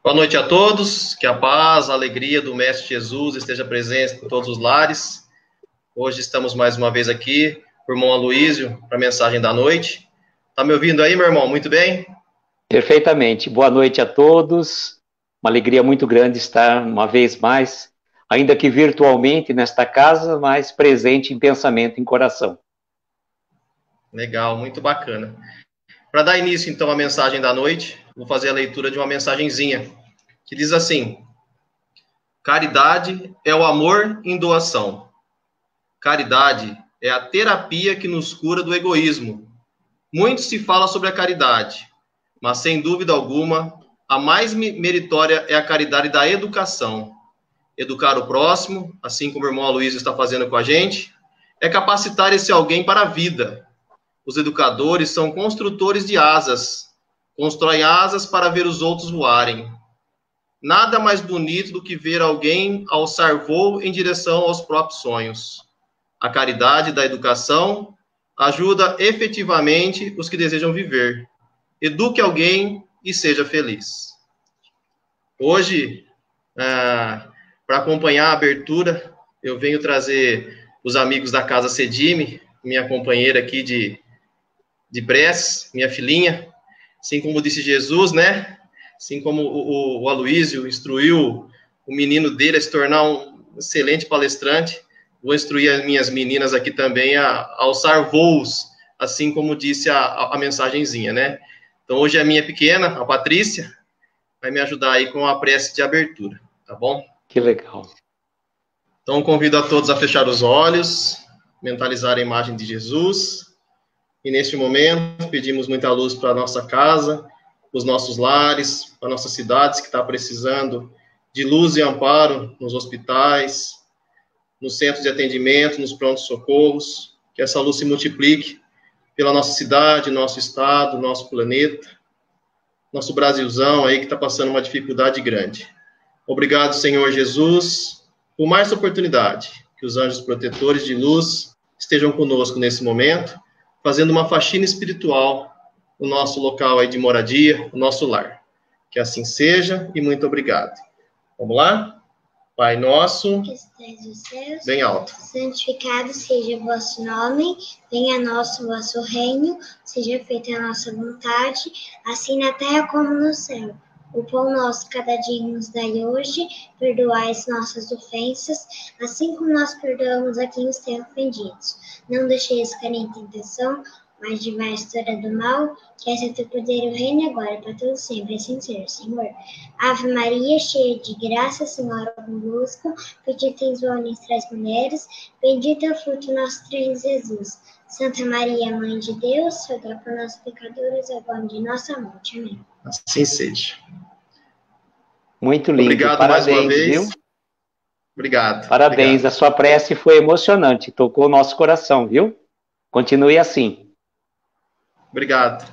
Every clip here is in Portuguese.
Boa noite a todos, que a paz, a alegria do Mestre Jesus esteja presente em todos os lares. Hoje estamos mais uma vez aqui, com o irmão Aloísio, para a mensagem da noite. Tá me ouvindo aí, meu irmão? Muito bem? Perfeitamente. Boa noite a todos. Uma alegria muito grande estar uma vez mais, ainda que virtualmente nesta casa, mas presente em pensamento e em coração. Legal, muito bacana. Para dar início, então, à mensagem da noite, vou fazer a leitura de uma mensagenzinha, que diz assim: caridade é o amor em doação. Caridade é a terapia que nos cura do egoísmo. Muito se fala sobre a caridade, mas sem dúvida alguma, a mais meritória é a caridade da educação. Educar o próximo, assim como o irmão Aloysio está fazendo com a gente, é capacitar esse alguém para a vida. Os educadores são construtores de asas, constroem asas para ver os outros voarem. Nada mais bonito do que ver alguém alçar voo em direção aos próprios sonhos. A caridade da educação ajuda efetivamente os que desejam viver. Eduque alguém e seja feliz. Hoje, para acompanhar a abertura, eu venho trazer os amigos da Casa Sedime, minha companheira aqui de prece, minha filhinha, assim como disse Jesus, né? Assim como o Aloísio instruiu o menino dele a se tornar um excelente palestrante, vou instruir as minhas meninas aqui também a alçar voos, assim como disse a mensagenzinha, né? Então, hoje a minha pequena, a Patrícia, vai me ajudar aí com a prece de abertura, tá bom? Que legal. Então, convido a todos a fechar os olhos, mentalizar a imagem de Jesus. E neste momento, pedimos muita luz para a nossa casa, os nossos lares, para nossas cidades que está precisando de luz e amparo nos hospitais, nos centros de atendimento, nos prontos socorros. Que essa luz se multiplique pela nossa cidade, nosso estado, nosso planeta, nosso Brasilzão aí que está passando uma dificuldade grande. Obrigado, Senhor Jesus, por mais essa oportunidade. Que os anjos protetores de luz estejam conosco nesse momento, fazendo uma faxina espiritual no nosso local aí de moradia, no nosso lar. Que assim seja e muito obrigado. Vamos lá? Pai nosso, que estais nos céus, bem alto. santificado seja o vosso nome, venha a nós o vosso reino, seja feita a nossa vontade, assim na terra como no céu. O pão nosso cada dia nos dai hoje, perdoai as nossas ofensas, assim como nós perdoamos a quem nos tem ofendidos. Não deixeis cair em tentação, mas livrai-nos do mal, que esse é teu poder, o reino e agora, para todo sempre, assim seja, Senhor. Ave Maria, cheia de graça, Senhor é convosco, bendita és vós entre as mulheres, bendito é o fruto do nosso ventre, Jesus. Santa Maria, Mãe de Deus, rogai por nós pecadores, agora e de nossa morte. Amém. Assim seja. Muito lindo. Obrigado mais uma Parabéns, vez. viu? Obrigado. Parabéns. Obrigado. A sua prece foi emocionante, tocou o nosso coração, viu? Continue assim. Obrigado.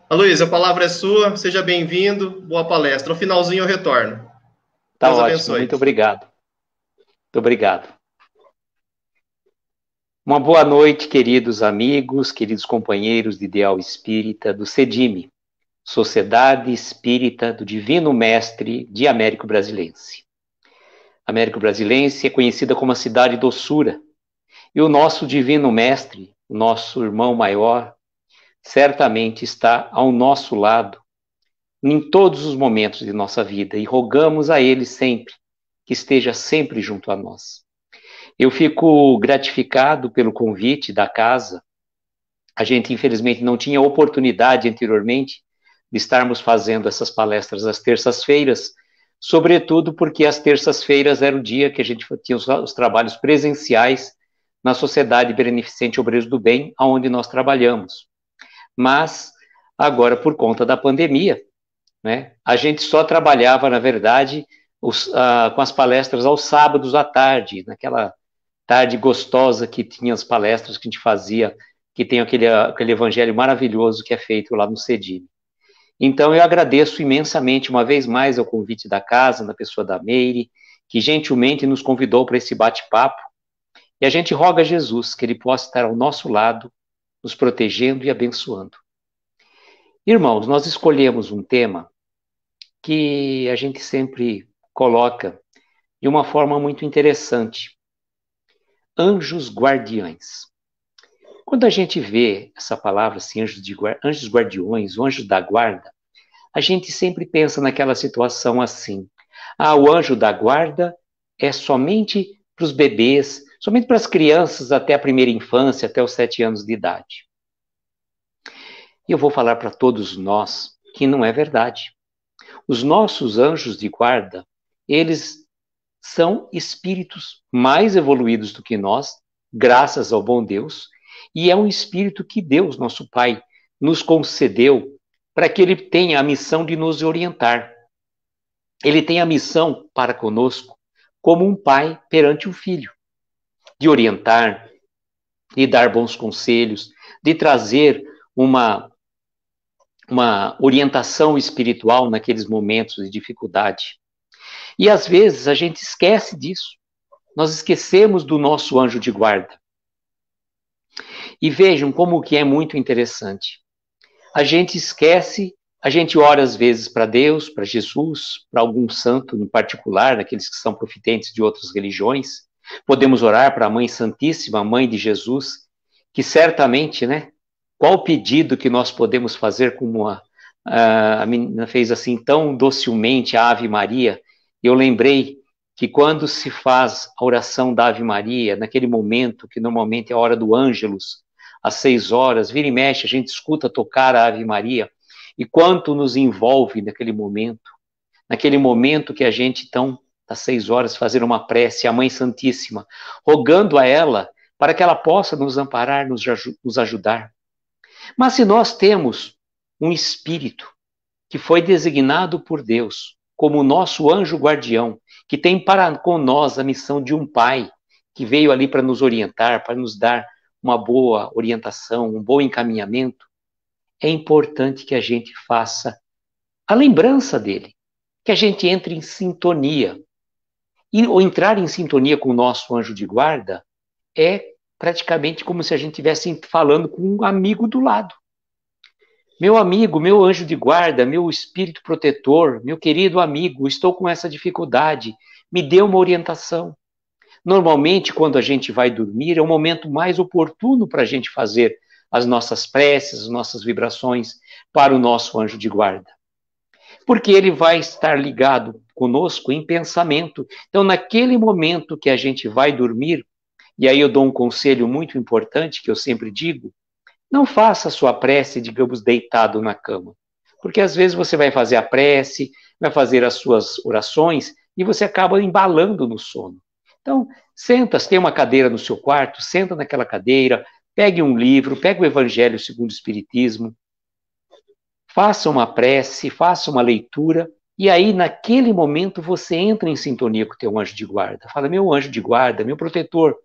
Aloysio, a palavra é sua, seja bem-vindo, boa palestra. No finalzinho eu retorno. Tá Deus ótimo, abençoe. muito obrigado. Muito obrigado. Uma boa noite, queridos amigos, queridos companheiros de Ideal Espírita do Sedime, Sociedade Espírita do Divino Mestre de Américo Brasilense. Américo Brasilense é conhecida como a cidade doçura, e o nosso Divino Mestre, o nosso irmão maior, certamente está ao nosso lado em todos os momentos de nossa vida, e rogamos a Ele sempre que esteja sempre junto a nós. Eu fico gratificado pelo convite da casa. A gente, infelizmente, não tinha oportunidade anteriormente de estarmos fazendo essas palestras às terças-feiras, sobretudo porque às terças-feiras era o dia que a gente tinha os trabalhos presenciais na Sociedade Beneficente Obreiros do Bem, onde nós trabalhamos. Mas, agora, por conta da pandemia, né, a gente só trabalhava, na verdade, com as palestras aos sábados à tarde, naquela tarde gostosa que tinha as palestras que a gente fazia, que tem aquele evangelho maravilhoso que é feito lá no Sedime. Então, eu agradeço imensamente, uma vez mais, ao convite da casa, na pessoa da Meire, que gentilmente nos convidou para esse bate-papo, e a gente roga a Jesus que Ele possa estar ao nosso lado, nos protegendo e abençoando. Irmãos, nós escolhemos um tema que a gente sempre coloca de uma forma muito interessante. Anjos guardiães. Quando a gente vê essa palavra, assim, anjos guardiões, o anjo da guarda, a gente sempre pensa naquela situação assim. O anjo da guarda é somente para os bebês, somente para as crianças até a primeira infância, até os 7 anos de idade. E eu vou falar para todos nós que não é verdade. Os nossos anjos de guarda, eles são espíritos mais evoluídos do que nós, graças ao bom Deus, e é um espírito que Deus, nosso Pai, nos concedeu para que ele tenha a missão de nos orientar. Ele tem a missão para conosco como um pai perante um filho, de orientar, de dar bons conselhos, de trazer uma orientação espiritual naqueles momentos de dificuldade. E às vezes a gente esquece disso. Nós esquecemos do nosso anjo de guarda. E vejam como que é muito interessante. A gente esquece, a gente ora às vezes para Deus, para Jesus, para algum santo em particular, aqueles que são profitentes de outras religiões. Podemos orar para a Mãe Santíssima, a Mãe de Jesus, que certamente, né? Qual o pedido que nós podemos fazer, como a menina fez assim tão docilmente a Ave Maria? Eu lembrei que quando se faz a oração da Ave Maria, naquele momento que normalmente é a hora do Ângelus, às 6 horas, vira e mexe, a gente escuta tocar a Ave Maria, e quanto nos envolve naquele momento que a gente, então, às 6 horas, fazer uma prece à Mãe Santíssima, rogando a ela para que ela possa nos amparar, nos ajudar. Mas se nós temos um espírito que foi designado por Deus como o nosso anjo guardião, que tem para com nós a missão de um pai, que veio ali para nos orientar, para nos dar uma boa orientação, um bom encaminhamento, é importante que a gente faça a lembrança dele, que a gente entre em sintonia. Ou entrar em sintonia com o nosso anjo de guarda é praticamente como se a gente estivesse falando com um amigo do lado. Meu amigo, meu anjo de guarda, meu espírito protetor, meu querido amigo, estou com essa dificuldade, me dê uma orientação. Normalmente, quando a gente vai dormir, é o momento mais oportuno para a gente fazer as nossas preces, as nossas vibrações para o nosso anjo de guarda. Porque ele vai estar ligado conosco em pensamento. Então, naquele momento que a gente vai dormir, e aí eu dou um conselho muito importante que eu sempre digo, não faça a sua prece, digamos, deitado na cama. Porque às vezes você vai fazer a prece, vai fazer as suas orações e você acaba embalando no sono. Então, senta, se tem uma cadeira no seu quarto, senta naquela cadeira, pegue um livro, pegue o Evangelho segundo o Espiritismo, faça uma prece, faça uma leitura, e aí naquele momento você entra em sintonia com o teu anjo de guarda. Fala, meu anjo de guarda, meu protetor,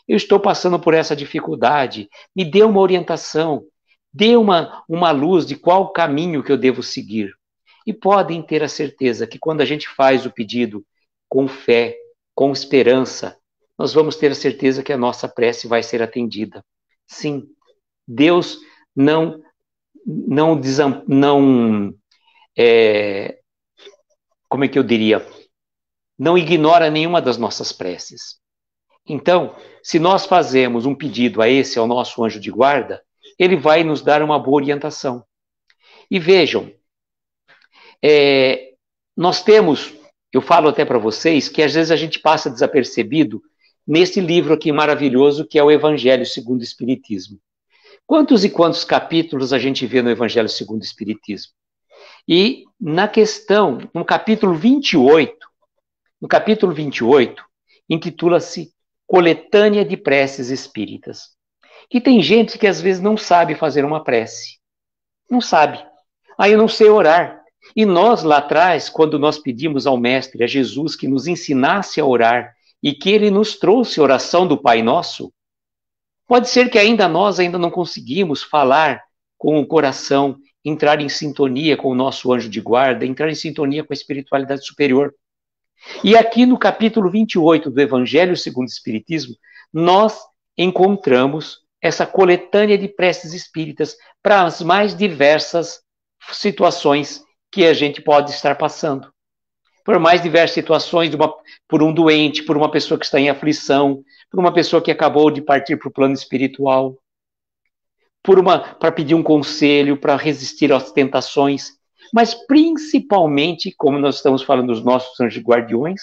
eu estou passando por essa dificuldade, me dê uma orientação, dê uma luz de qual caminho que eu devo seguir. E podem ter a certeza que quando a gente faz o pedido com fé, com esperança, nós vamos ter a certeza que a nossa prece vai ser atendida. Sim, Deus como é que eu diria? Não ignora nenhuma das nossas preces. Então, se nós fazemos um pedido a esse, ao nosso anjo de guarda, ele vai nos dar uma boa orientação. E vejam, nós temos, eu falo até para vocês, que às vezes a gente passa desapercebido nesse livro aqui maravilhoso que é o Evangelho segundo o Espiritismo. Quantos e quantos capítulos a gente vê no Evangelho segundo o Espiritismo? E na questão, no capítulo 28, intitula-se Coletânea de Preces Espíritas. E tem gente que às vezes não sabe fazer uma prece. Não sabe. Eu não sei orar. E nós lá atrás, quando nós pedimos ao Mestre, a Jesus, que nos ensinasse a orar e que ele nos trouxe a oração do Pai Nosso, pode ser que nós ainda não conseguimos falar com o coração, entrar em sintonia com o nosso anjo de guarda, entrar em sintonia com a espiritualidade superior. E aqui no capítulo 28 do Evangelho segundo o Espiritismo, nós encontramos essa coletânea de preces espíritas para as mais diversas situações que a gente pode estar passando. Por mais diversas situações, por um doente, por uma pessoa que está em aflição, por uma pessoa que acabou de partir para o plano espiritual, para pedir um conselho, para resistir às tentações, mas principalmente, como nós estamos falando dos nossos anjos guardiões,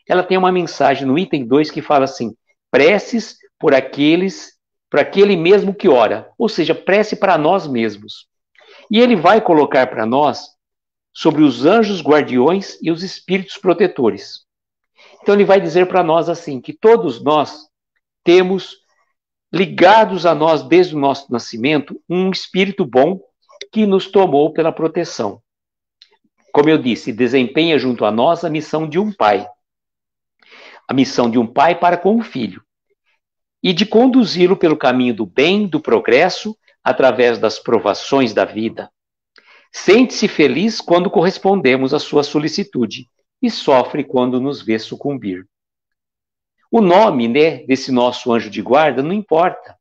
ela tem uma mensagem no item 2 que fala assim: preces por aquele mesmo que ora, ou seja, prece para nós mesmos. E ele vai colocar para nós sobre os anjos guardiões e os espíritos protetores. Então ele vai dizer para nós assim, que todos nós temos ligados a nós desde o nosso nascimento um espírito bom que nos tomou pela proteção. Como eu disse, desempenha junto a nós a missão de um pai. A missão de um pai para com o filho. E de conduzi-lo pelo caminho do bem, do progresso, através das provações da vida. Sente-se feliz quando correspondemos à sua solicitude e sofre quando nos vê sucumbir. O nome, né, desse nosso anjo de guarda não importa.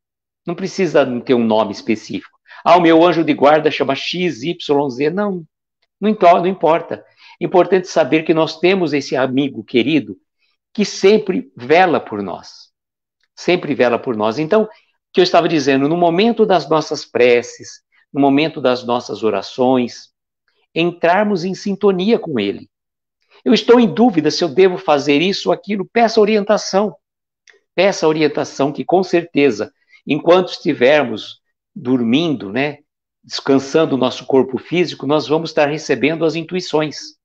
Não precisa ter um nome específico. O meu anjo de guarda chama XYZ. Não importa. É importante saber que nós temos esse amigo querido que sempre vela por nós. Sempre vela por nós. Então, o que eu estava dizendo, no momento das nossas preces, no momento das nossas orações, entrarmos em sintonia com ele. Eu estou em dúvida se eu devo fazer isso ou aquilo, peça orientação. Peça orientação que, com certeza, enquanto estivermos dormindo, né, descansando o nosso corpo físico, nós vamos estar recebendo as intuições.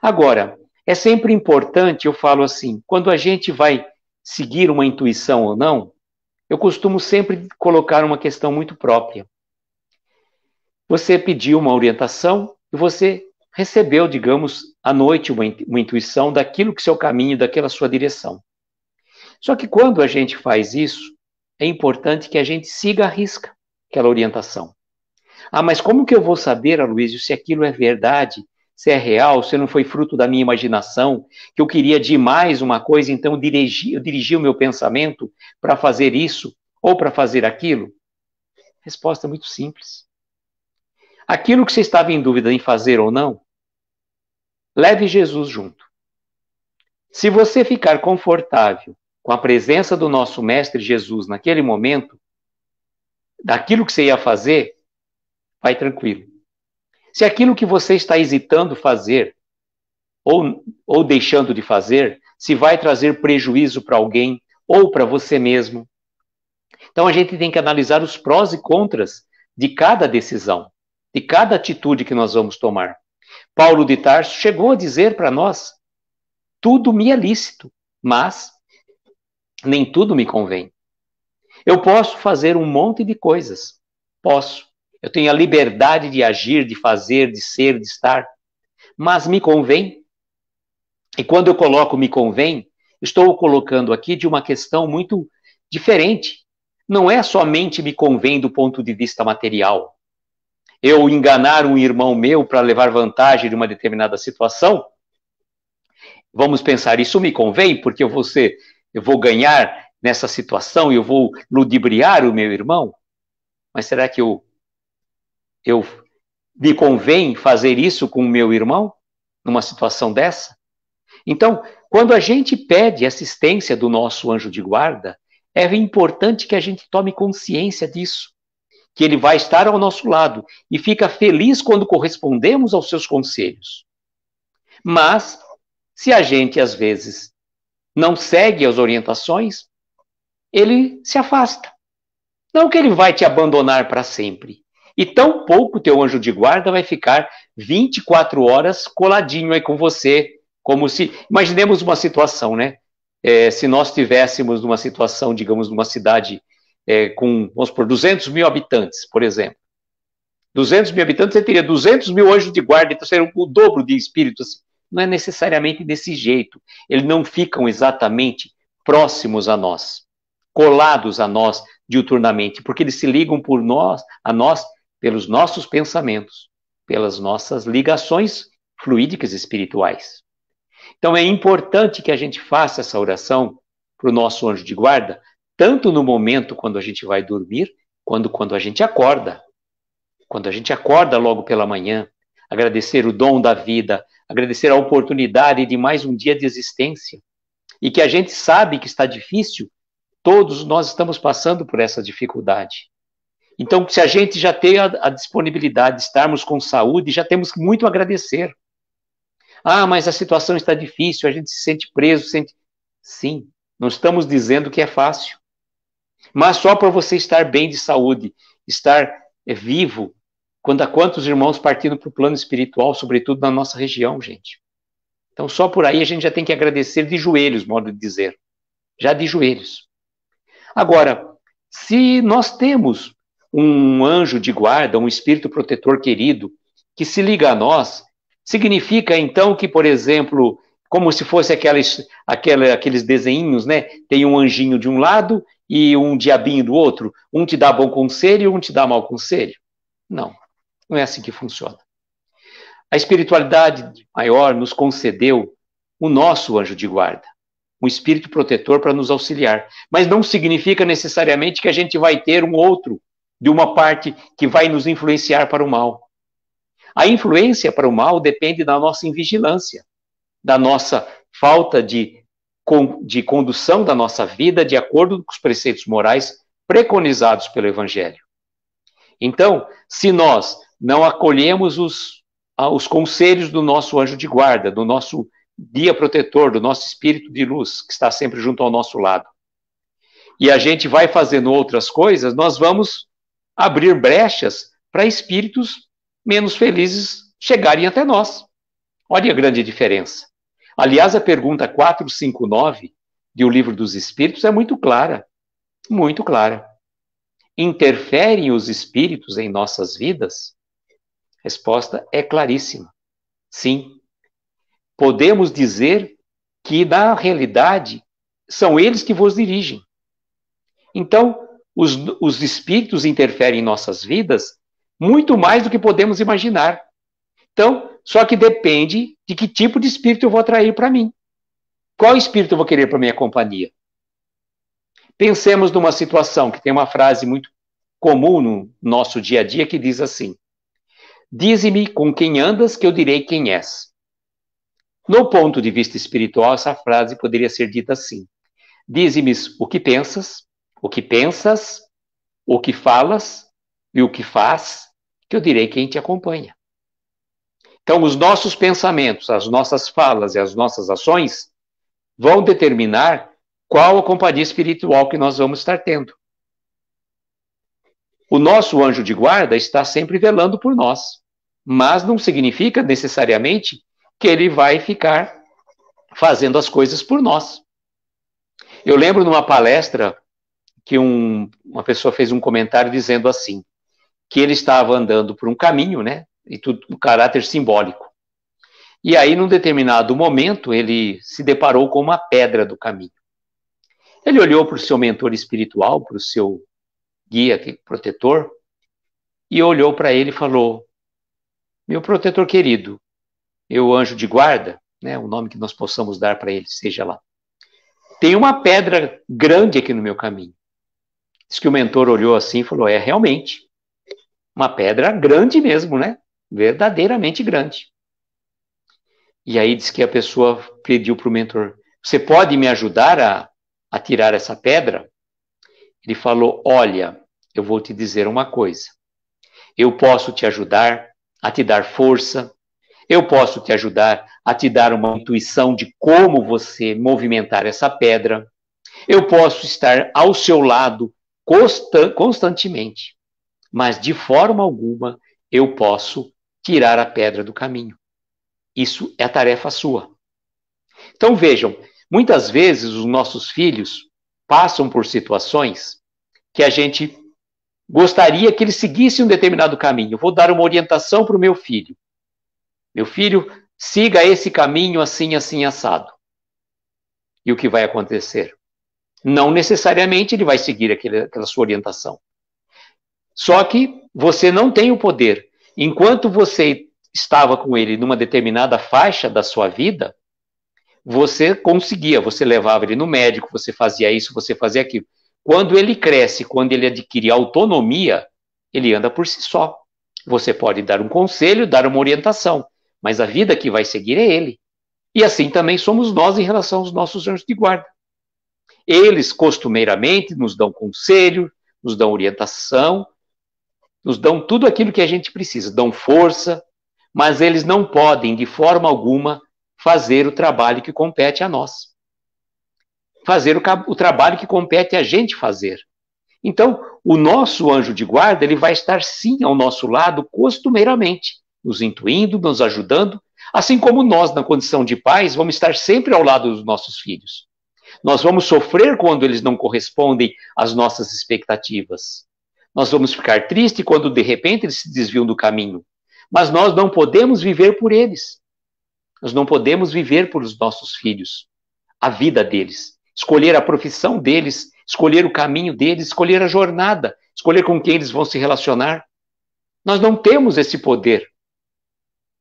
Agora, é sempre importante, eu falo assim, quando a gente vai seguir uma intuição ou não, eu costumo sempre colocar uma questão muito própria. Você pediu uma orientação e você recebeu, digamos, à noite uma intuição daquilo que seu caminho, daquela sua direção. Só que quando a gente faz isso, é importante que a gente siga à risca aquela orientação. Mas como que eu vou saber, Aloysio, se aquilo é verdade, se é real, se não foi fruto da minha imaginação, que eu queria demais uma coisa, então eu dirigi o meu pensamento para fazer isso ou para fazer aquilo? Resposta muito simples. Aquilo que você estava em dúvida em fazer ou não, leve Jesus junto. Se você ficar confortável com a presença do nosso Mestre Jesus naquele momento, daquilo que você ia fazer, vai tranquilo. Se aquilo que você está hesitando fazer, ou deixando de fazer, se vai trazer prejuízo para alguém ou para você mesmo. Então a gente tem que analisar os prós e contras de cada decisão, de cada atitude que nós vamos tomar. Paulo de Tarso chegou a dizer para nós: tudo me é lícito, mas nem tudo me convém. Eu posso fazer um monte de coisas. Posso. Eu tenho a liberdade de agir, de fazer, de ser, de estar. Mas me convém. E quando eu coloco me convém, estou colocando aqui de uma questão muito diferente. Não é somente me convém do ponto de vista material. Eu enganar um irmão meu para levar vantagem de uma determinada situação, vamos pensar, isso me convém porque eu vou ganhar nessa situação e eu vou ludibriar o meu irmão? Mas será que eu me convém fazer isso com o meu irmão numa situação dessa? Então, quando a gente pede assistência do nosso anjo de guarda, é importante que a gente tome consciência disso, que ele vai estar ao nosso lado e fica feliz quando correspondemos aos seus conselhos. Mas, se a gente, às vezes, não segue as orientações, ele se afasta. Não que ele vai te abandonar para sempre. E tão pouco teu anjo de guarda vai ficar 24 horas coladinho aí com você, como se... Imaginemos uma situação, né? Se nós tivéssemos numa situação, digamos, numa cidade com, vamos supor, 200 mil habitantes, por exemplo. 200 mil habitantes, você teria 200 mil anjos de guarda, então seria o dobro de espíritos. Não é necessariamente desse jeito. Eles não ficam exatamente próximos a nós, colados a nós diuturnamente, porque eles se ligam a nós pelos nossos pensamentos, pelas nossas ligações fluídicas espirituais. Então é importante que a gente faça essa oração para o nosso anjo de guarda, tanto no momento quando a gente vai dormir, quando a gente acorda. Quando a gente acorda logo pela manhã, agradecer o dom da vida, agradecer a oportunidade de mais um dia de existência. E que a gente sabe que está difícil, todos nós estamos passando por essa dificuldade. Então, se a gente já tem a disponibilidade de estarmos com saúde, já temos muito a agradecer. Ah, mas a situação está difícil, a gente se sente preso, Sim, não estamos dizendo que é fácil. Mas só para você estar bem de saúde, estar vivo, quantos irmãos partindo para o plano espiritual, sobretudo na nossa região, gente. Então, só por aí a gente já tem que agradecer de joelhos, modo de dizer. Já de joelhos. Agora, se nós temos um anjo de guarda, um espírito protetor querido, que se liga a nós, significa então que, por exemplo, como se fosse aqueles desenhinhos, né? Tem um anjinho de um lado e um diabinho do outro. Um te dá bom conselho e um te dá mau conselho. Não, não é assim que funciona. A espiritualidade maior nos concedeu o nosso anjo de guarda, um espírito protetor para nos auxiliar. Mas não significa necessariamente que a gente vai ter um outro de uma parte que vai nos influenciar para o mal. A influência para o mal depende da nossa invigilância, da nossa falta de condução da nossa vida de acordo com os preceitos morais preconizados pelo Evangelho. Então, se nós não acolhemos os conselhos do nosso anjo de guarda, do nosso guia protetor, do nosso espírito de luz, que está sempre junto ao nosso lado, e a gente vai fazendo outras coisas, nós vamos abrir brechas para espíritos menos felizes chegarem até nós. Olha a grande diferença. Aliás, a pergunta 459 do Livro dos Espíritos é muito clara. Muito clara. Interferem os espíritos em nossas vidas? A resposta é claríssima. Sim. Podemos dizer que, na realidade, são eles que vos dirigem. Então, os espíritos interferem em nossas vidas muito mais do que podemos imaginar. Então, só que depende de que tipo de espírito eu vou atrair para mim. Qual espírito eu vou querer para minha companhia? Pensemos numa situação que tem uma frase muito comum no nosso dia a dia que diz assim: dize-me com quem andas que eu direi quem és. No ponto de vista espiritual, essa frase poderia ser dita assim: dize-me o que pensas, o que falas e o que faz, que eu direi quem te acompanha. Então, os nossos pensamentos, as nossas falas e as nossas ações vão determinar qual a companhia espiritual que nós vamos estar tendo. O nosso anjo de guarda está sempre velando por nós, mas não significa necessariamente que ele vai ficar fazendo as coisas por nós. Eu lembro numa palestra que uma pessoa fez um comentário dizendo assim, que ele estava andando por um caminho, né? E tudo no caráter simbólico. E aí, num determinado momento, ele se deparou com uma pedra do caminho. Ele olhou para o seu mentor espiritual, para o seu guia protetor, e olhou para ele e falou: meu protetor querido, meu anjo de guarda, né, o nome que nós possamos dar para ele, seja lá, tem uma pedra grande aqui no meu caminho. Diz que o mentor olhou assim e falou: é, realmente, uma pedra grande mesmo, né? Verdadeiramente grande. E aí diz que a pessoa pediu para o mentor: você pode me ajudar a tirar essa pedra? Ele falou: olha, eu vou te dizer uma coisa. Eu posso te ajudar a te dar força, eu posso te ajudar a te dar uma intuição de como você movimentar essa pedra, eu posso estar ao seu lado constantemente, mas de forma alguma eu posso tirar a pedra do caminho. Isso é a tarefa sua. Então vejam, muitas vezes os nossos filhos passam por situações que a gente gostaria que ele seguisse um determinado caminho. Eu vou dar uma orientação para o meu filho. Meu filho, siga esse caminho assim, assim, assado. E o que vai acontecer? Não necessariamente ele vai seguir aquela sua orientação. Só que você não tem o poder. Enquanto você estava com ele numa determinada faixa da sua vida, você conseguia, você levava ele no médico, você fazia isso, você fazia aquilo. Quando ele cresce, quando ele adquire autonomia, ele anda por si só. Você pode dar um conselho, dar uma orientação, mas a vida que vai seguir é ele. E assim também somos nós em relação aos nossos anjos de guarda. Eles, costumeiramente, nos dão conselho, nos dão orientação, nos dão tudo aquilo que a gente precisa, dão força, mas eles não podem, de forma alguma, fazer o trabalho que compete a nós. Fazer o trabalho que compete a gente fazer. Então, o nosso anjo de guarda, ele vai estar sim ao nosso lado costumeiramente, nos intuindo, nos ajudando, assim como nós, na condição de pais, vamos estar sempre ao lado dos nossos filhos. Nós vamos sofrer quando eles não correspondem às nossas expectativas. Nós vamos ficar tristes quando, de repente, eles se desviam do caminho. Mas nós não podemos viver por eles. Nós não podemos viver por os nossos filhos, a vida deles, escolher a profissão deles, escolher o caminho deles, escolher a jornada, escolher com quem eles vão se relacionar. Nós não temos esse poder.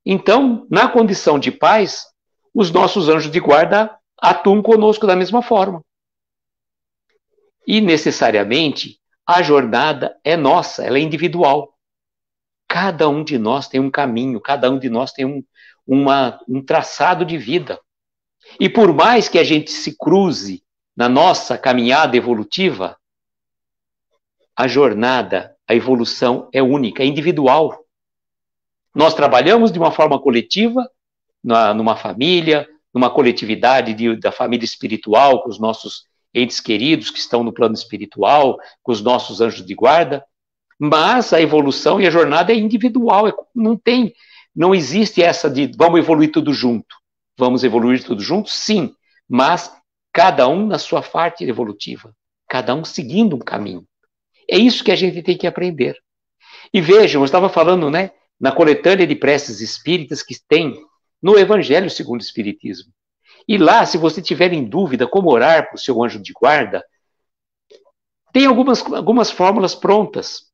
Então, na condição de pais, os nossos anjos de guarda atuam conosco da mesma forma. E, necessariamente, a jornada é nossa, ela é individual. Cada um de nós tem um caminho, cada um de nós tem um traçado de vida. E por mais que a gente se cruze na nossa caminhada evolutiva, a jornada, a evolução é única, é individual. Nós trabalhamos de uma forma coletiva, numa família, numa coletividade da família espiritual, com os nossos entes queridos que estão no plano espiritual, com os nossos anjos de guarda, mas a evolução e a jornada é individual, não existe essa de vamos evoluir tudo junto. Vamos evoluir tudo junto? Sim, mas cada um na sua parte evolutiva, cada um seguindo um caminho. É isso que a gente tem que aprender. E vejam, eu estava falando, né, na coletânea de preces espíritas que tem no Evangelho segundo o Espiritismo. E lá, se você tiver em dúvida como orar para o seu anjo de guarda, tem algumas fórmulas prontas.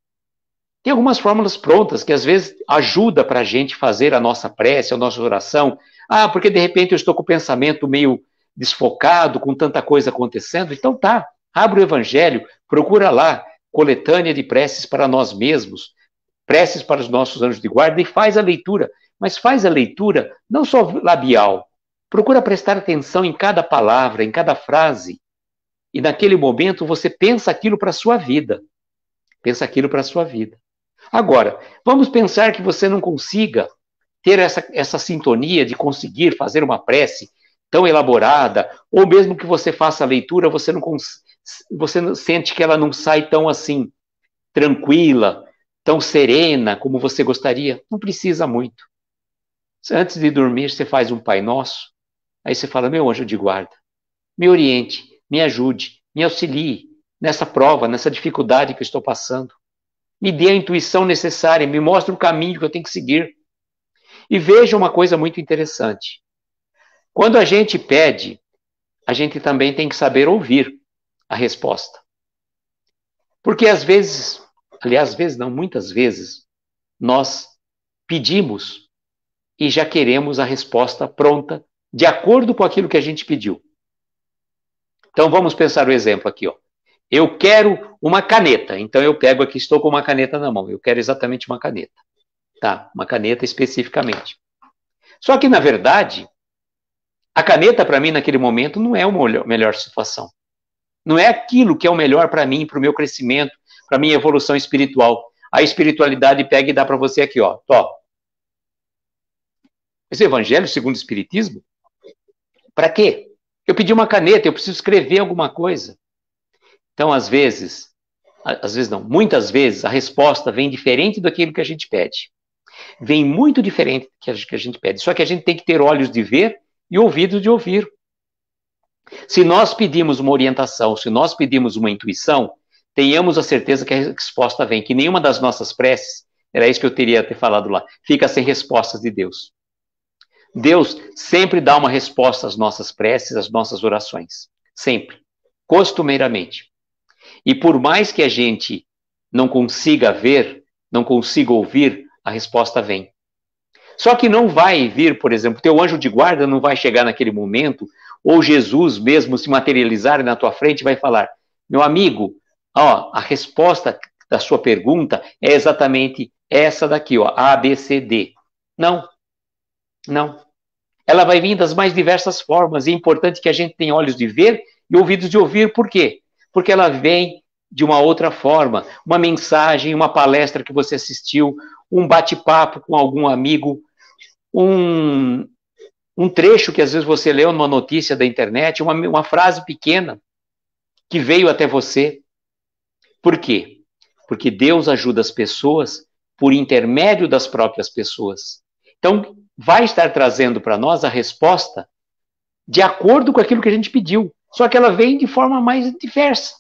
Tem algumas fórmulas prontas que às vezes ajuda para a gente fazer a nossa prece, a nossa oração. Ah, porque de repente eu estou com o pensamento meio desfocado, com tanta coisa acontecendo. Então tá, abre o Evangelho, procura lá, coletânea de preces para nós mesmos, preces para os nossos anjos de guarda e faz a leitura. Mas faz a leitura não só labial, procura prestar atenção em cada palavra, em cada frase. E naquele momento você pensa aquilo para a sua vida. Pensa aquilo para a sua vida. Agora, vamos pensar que você não consiga ter essa sintonia de conseguir fazer uma prece tão elaborada, ou mesmo que você faça a leitura, você não sente que ela não sai tão assim, tranquila, tão serena como você gostaria. Não precisa muito. Antes de dormir, você faz um Pai Nosso, aí você fala, meu anjo de guarda, me oriente, me ajude, me auxilie nessa prova, nessa dificuldade que eu estou passando. Me dê a intuição necessária, me mostre o caminho que eu tenho que seguir. E veja uma coisa muito interessante. Quando a gente pede, a gente também tem que saber ouvir a resposta. Porque às vezes, aliás, muitas vezes, nós pedimos e já queremos a resposta pronta, de acordo com aquilo que a gente pediu. Então vamos pensar o exemplo aqui, ó. Eu quero uma caneta, então eu pego aqui, estou com uma caneta na mão, eu quero exatamente uma caneta. Tá, uma caneta especificamente. Só que, na verdade, a caneta para mim naquele momento não é a melhor situação. Não é aquilo que é o melhor para mim, para o meu crescimento, para a minha evolução espiritual. A espiritualidade pega e dá para você aqui, ó. Tó. Esse Evangelho segundo o Espiritismo? Para quê? Eu pedi uma caneta, eu preciso escrever alguma coisa. Então, muitas vezes, a resposta vem diferente daquilo que a gente pede. Vem muito diferente do que a gente pede. Só que a gente tem que ter olhos de ver e ouvidos de ouvir. Se nós pedimos uma orientação, se nós pedimos uma intuição, tenhamos a certeza que a resposta vem, que nenhuma das nossas preces, era isso que eu teria ter falado lá, fica sem respostas de Deus. Deus sempre dá uma resposta às nossas preces, às nossas orações. Sempre. Costumeiramente. E por mais que a gente não consiga ver, não consiga ouvir, a resposta vem. Só que não vai vir, por exemplo, teu anjo de guarda não vai chegar naquele momento, ou Jesus mesmo se materializar na tua frente e vai falar, meu amigo, ó, a resposta da sua pergunta é exatamente essa daqui, ó, A, B, C, D. Não, não. Ela vai vir das mais diversas formas, e é importante que a gente tenha olhos de ver e ouvidos de ouvir. Por quê? Porque ela vem de uma outra forma, uma mensagem, uma palestra que você assistiu, um bate-papo com algum amigo, um trecho que às vezes você leu numa notícia da internet, uma frase pequena que veio até você. Por quê? Porque Deus ajuda as pessoas por intermédio das próprias pessoas. Então, vai estar trazendo para nós a resposta de acordo com aquilo que a gente pediu. Só que ela vem de forma mais diversa.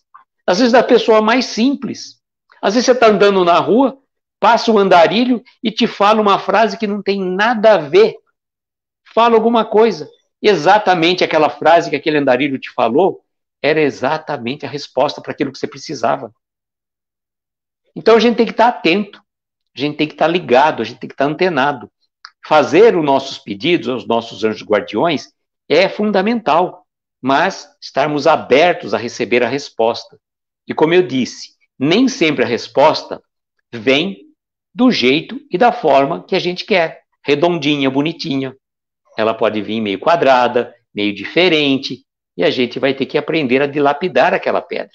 Às vezes da pessoa mais simples. Às vezes você está andando na rua, passa um andarilho e te fala uma frase que não tem nada a ver. Fala alguma coisa. Exatamente aquela frase que aquele andarilho te falou era exatamente a resposta para aquilo que você precisava. Então a gente tem que estar atento, a gente tem que estar ligado, a gente tem que estar antenado. Fazer os nossos pedidos aos nossos anjos guardiões é fundamental, mas estarmos abertos a receber a resposta. E como eu disse, nem sempre a resposta vem do jeito e da forma que a gente quer, redondinha, bonitinha. Ela pode vir meio quadrada, meio diferente, e a gente vai ter que aprender a dilapidar aquela pedra.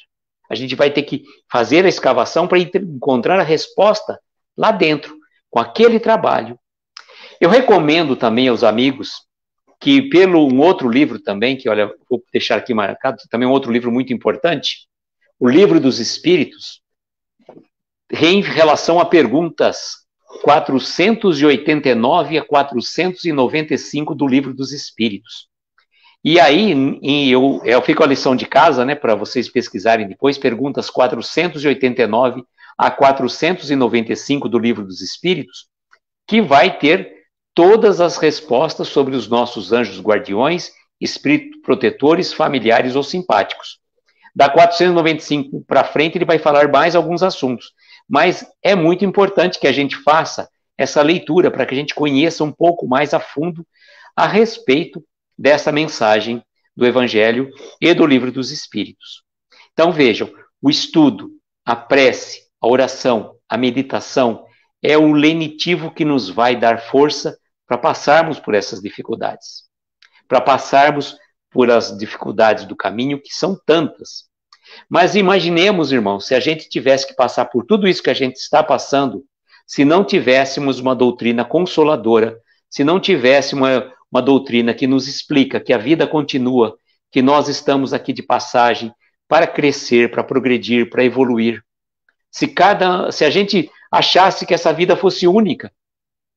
A gente vai ter que fazer a escavação para encontrar a resposta lá dentro, com aquele trabalho. Eu recomendo também aos amigos que, pelo um outro livro também, que, olha, vou deixar aqui marcado, também um outro livro muito importante, o Livro dos Espíritos, em relação a perguntas 489 a 495 do Livro dos Espíritos. E aí, eu fico a lição de casa, né, para vocês pesquisarem depois, perguntas 489 a 495 do Livro dos Espíritos, que vai ter todas as respostas sobre os nossos anjos guardiões, espíritos protetores, familiares ou simpáticos. Da 495 para frente, ele vai falar mais alguns assuntos. Mas é muito importante que a gente faça essa leitura para que a gente conheça um pouco mais a fundo a respeito dessa mensagem do Evangelho e do Livro dos Espíritos. Então vejam, o estudo, a prece, a oração, a meditação é o lenitivo que nos vai dar força para passarmos por essas dificuldades, para passarmos por as dificuldades do caminho, que são tantas. Mas imaginemos, irmãos, se a gente tivesse que passar por tudo isso que a gente está passando, se não tivéssemos uma doutrina consoladora, se não tivéssemos uma doutrina que nos explica que a vida continua, que nós estamos aqui de passagem para crescer, para progredir, para evoluir. Se a gente achasse que essa vida fosse única,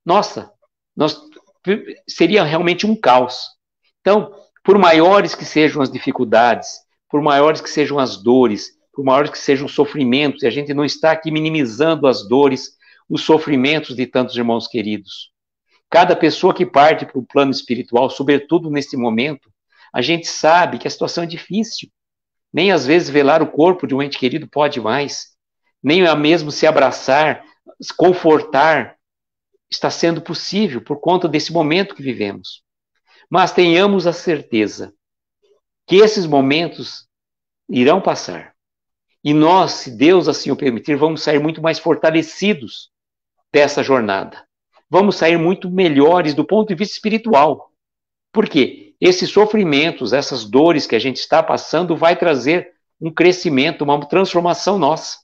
nossa, seria realmente um caos. Então, por maiores que sejam as dificuldades, por maiores que sejam as dores, por maiores que sejam os sofrimentos, e a gente não está aqui minimizando as dores, os sofrimentos de tantos irmãos queridos. Cada pessoa que parte para o plano espiritual, sobretudo nesse momento, a gente sabe que a situação é difícil. Nem às vezes velar o corpo de um ente querido pode mais. Nem mesmo se abraçar, se confortar, está sendo possível por conta desse momento que vivemos. Mas tenhamos a certeza que esses momentos irão passar. E nós, se Deus assim o permitir, vamos sair muito mais fortalecidos dessa jornada. Vamos sair muito melhores do ponto de vista espiritual. Por quê? Esses sofrimentos, essas dores que a gente está passando, vai trazer um crescimento, uma transformação nossa.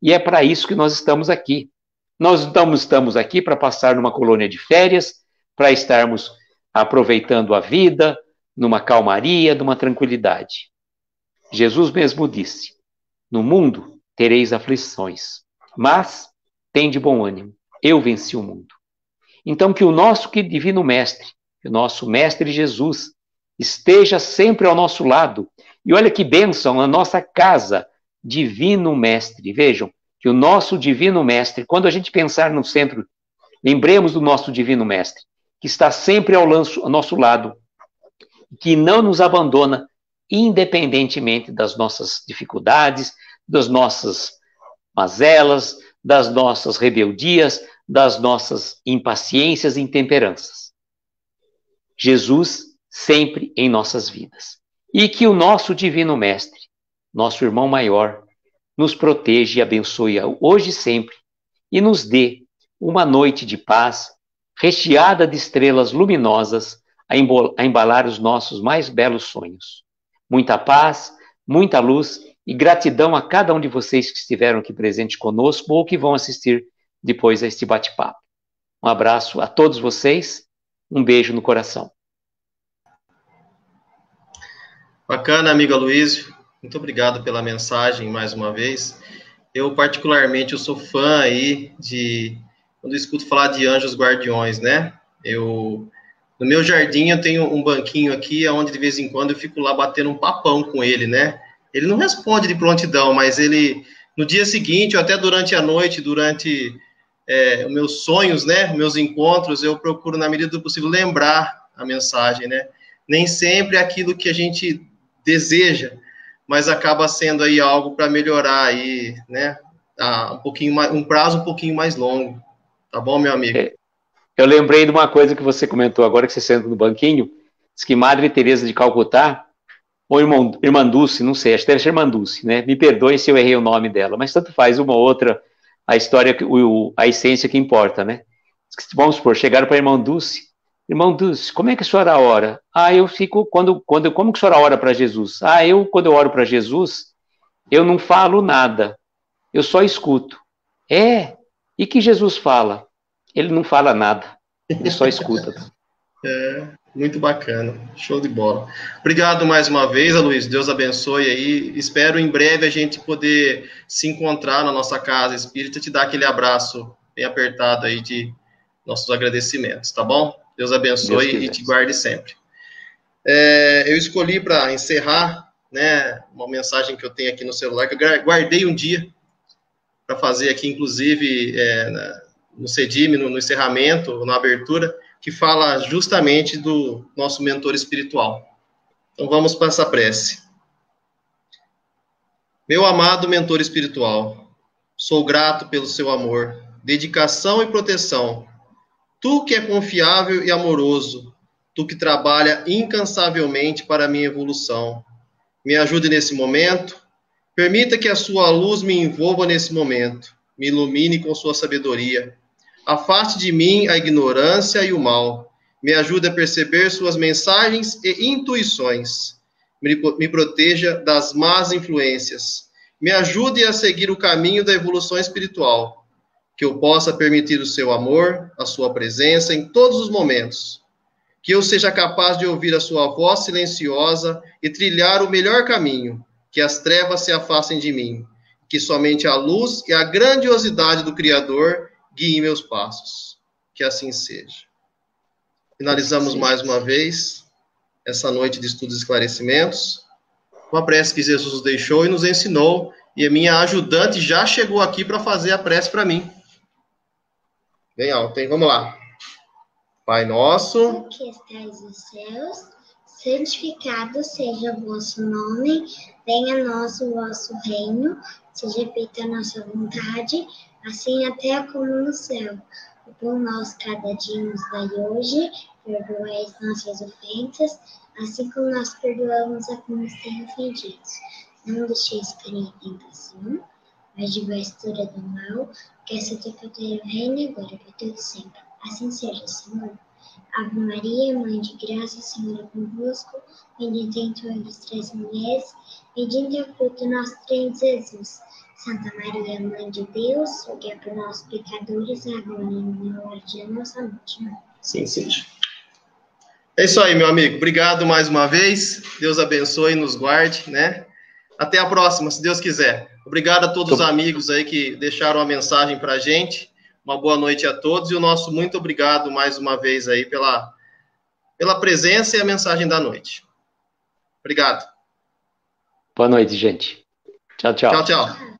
E é para isso que nós estamos aqui. Nós não estamos aqui para passar numa colônia de férias, para estarmos aproveitando a vida, numa calmaria, numa tranquilidade. Jesus mesmo disse, no mundo tereis aflições, mas tende bom ânimo, eu venci o mundo. Então que o nosso divino mestre, que o nosso mestre Jesus, esteja sempre ao nosso lado. E olha que bênção, a nossa casa, divino mestre. Vejam, que o nosso divino mestre, quando a gente pensar no centro, lembremos do nosso divino mestre, que está sempre ao nosso lado, que não nos abandona, independentemente das nossas dificuldades, das nossas mazelas, das nossas rebeldias, das nossas impaciências e intemperanças. Jesus sempre em nossas vidas. E que o nosso divino mestre, nosso irmão maior, nos proteja e abençoe hoje e sempre, e nos dê uma noite de paz, recheada de estrelas luminosas, a embalar os nossos mais belos sonhos. Muita paz, muita luz e gratidão a cada um de vocês que estiveram aqui presentes conosco ou que vão assistir depois a este bate-papo. Um abraço a todos vocês, um beijo no coração. Bacana, amigo Aloysio. Muito obrigado pela mensagem mais uma vez. Eu, particularmente, eu sou fã aí quando eu escuto falar de anjos guardiões, né? No meu jardim eu tenho um banquinho aqui, onde de vez em quando eu fico lá batendo um papão com ele, né? Ele não responde de prontidão, mas ele, no dia seguinte, ou até durante a noite, durante os meus sonhos, né? Meus encontros, eu procuro, na medida do possível, lembrar a mensagem, né? Nem sempre é aquilo que a gente deseja, mas acaba sendo aí algo para melhorar aí, né? Um prazo um pouquinho mais longo. Tá bom, meu amigo? Eu lembrei de uma coisa que você comentou agora, que você senta no banquinho, diz que Madre Teresa de Calcutá, ou Irmã Dulce, não sei, acho que deve ser Irmã Dulce, né? Me perdoem se eu errei o nome dela, mas tanto faz, uma ou outra, a história, a essência que importa, né? Vamos supor, chegaram para a Irmã Dulce, como é que a senhora ora? Eu fico, como que a senhora ora para Jesus? Quando eu oro para Jesus, eu não falo nada, eu só escuto. E que Jesus fala? Ele não fala nada, ele só escuta. Muito bacana, show de bola. Obrigado mais uma vez, Aloysio, Deus abençoe aí. Espero em breve a gente poder se encontrar na nossa casa espírita e te dar aquele abraço bem apertado aí de nossos agradecimentos, tá bom? Deus abençoe e te guarde sempre. Eu escolhi para encerrar, né, uma mensagem que eu tenho aqui no celular, que eu guardei um dia para fazer aqui, inclusive, no CEDIM, no encerramento, na abertura, que fala justamente do nosso mentor espiritual. Então, vamos para essa prece. Meu amado mentor espiritual, sou grato pelo seu amor, dedicação e proteção. Tu que é confiável e amoroso, tu que trabalha incansavelmente para a minha evolução. Me ajude nesse momento, permita que a sua luz me envolva nesse momento, me ilumine com sua sabedoria. Afaste de mim a ignorância e o mal. Me ajude a perceber suas mensagens e intuições. Me proteja das más influências. Me ajude a seguir o caminho da evolução espiritual. Que eu possa permitir o seu amor, a sua presença em todos os momentos. Que eu seja capaz de ouvir a sua voz silenciosa e trilhar o melhor caminho. Que as trevas se afastem de mim. Que somente a luz e a grandiosidade do Criador guie meus passos. Que assim seja. Finalizamos mais uma vez essa noite de estudos e esclarecimentos com a prece que Jesus nos deixou e nos ensinou, e a minha ajudante já chegou aqui para fazer a prece para mim. Bem alto, hein? Vamos lá. Pai nosso, que estais nos céus, santificado seja o vosso nome, venha a nós o vosso reino, seja feita a nossa vontade, assim na terra como no céu. O pão nosso cada dia nos dai hoje, perdoai as nossas ofensas, assim como nós perdoamos a quem nos tem ofendido. Não deixeis cair em tentação, mas livrai-nos do mal, que essa teu poder reina agora para todo sempre. Assim seja, Senhor. Ave Maria, Mãe de Graça, o Senhor é convosco, bendita entre as três mulheres, bendito é o fruto do nosso ventre, Jesus. Santa Maria, Mãe de Deus, rogai por nós pecadores, agora e na hora de nossa morte. Sim, seja. É isso aí, meu amigo. Obrigado mais uma vez. Deus abençoe e nos guarde, né? Até a próxima, se Deus quiser. Obrigado a todos os amigos aí que deixaram a mensagem para a gente. Uma boa noite a todos e o nosso muito obrigado mais uma vez aí pela presença e a mensagem da noite. Obrigado. Boa noite, gente. Tchau, tchau. Tchau, tchau.